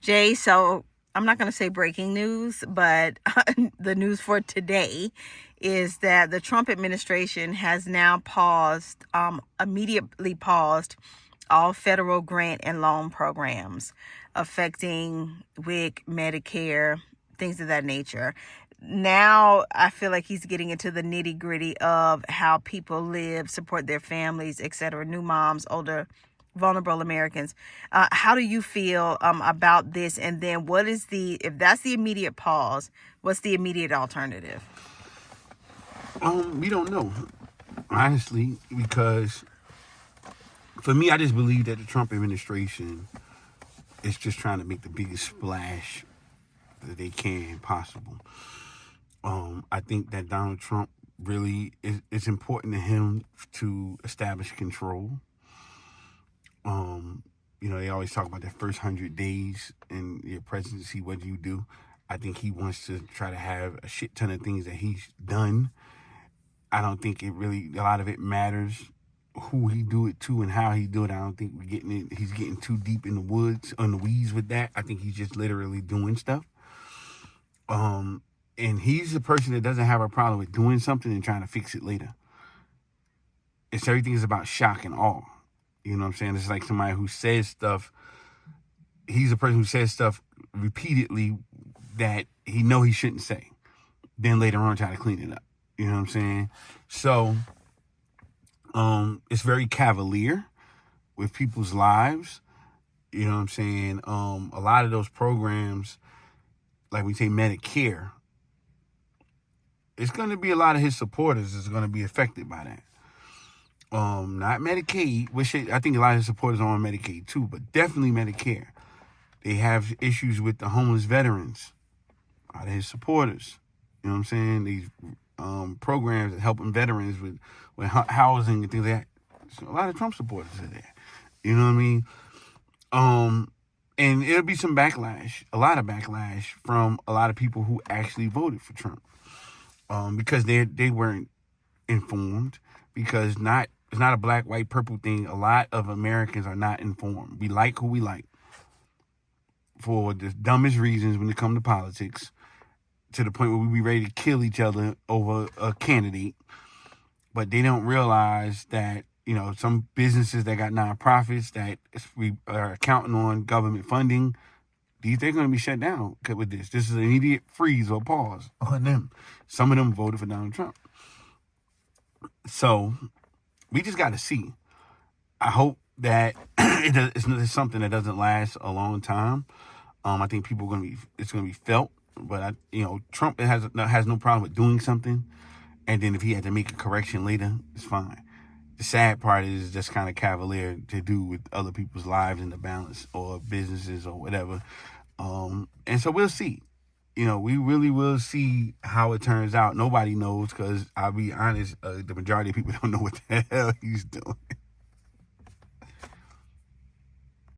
Jay, so I'm not going to say breaking news, but the news for today is that the Trump administration has now immediately paused all federal grant and loan programs affecting WIC, Medicare, things of that nature. Now I feel like he's getting into the nitty gritty of how people live, support their families, etc. New moms, older, vulnerable Americans. How do you feel about this? And then if that's the immediate pause, what's the immediate alternative? We don't know, honestly, because for me, I just believe that the Trump administration is just trying to make the biggest splash that they can possible. I think that Donald Trump really it's important to him to establish control. They always talk about the first 100 days in your presidency. What do you do? I think he wants to try to have a shit ton of things that he's done. I don't think a lot of it matters who he do it to and how he do it. I don't think he's getting too deep in the weeds with that. I think he's just literally doing stuff. And he's the person that doesn't have a problem with doing something and trying to fix it later. Everything is about shock and awe. You know what I'm saying? It's like somebody who says stuff. He's a person who says stuff repeatedly that he shouldn't say. Then later on try to clean it up. You know what I'm saying? So, it's very cavalier with people's lives. You know what I'm saying? A lot of those programs, like we say Medicare, it's going to be a lot of his supporters is going to be affected by that. Not Medicaid, which I think a lot of his supporters are on Medicaid too, but definitely Medicare. They have issues with the homeless veterans. A lot of his supporters. You know what I'm saying? These programs that helping veterans with housing and things like that. So a lot of Trump supporters are there. You know what I mean? And it'll be some backlash, a lot of backlash from a lot of people who actually voted for Trump. Because they weren't informed, because it's not a black, white, purple thing. A lot of Americans are not informed. We like who we like for the dumbest reasons when it comes to politics, to the point where we be ready to kill each other over a candidate. But they don't realize that, some businesses that got nonprofits that we are counting on government funding, they're going to be shut down with this. This is an immediate freeze or pause on them. Some of them voted for Donald Trump. So we just got to see. I hope that it's something that doesn't last a long time. I think it's going to be felt. But Trump has no problem with doing something, and then if he had to make a correction later, it's fine. The sad part is just kind of cavalier to do with other people's lives in the balance or businesses or whatever. And so we'll see. We really will see how it turns out. Nobody knows, because I'll be honest, the majority of people don't know what the hell he's doing.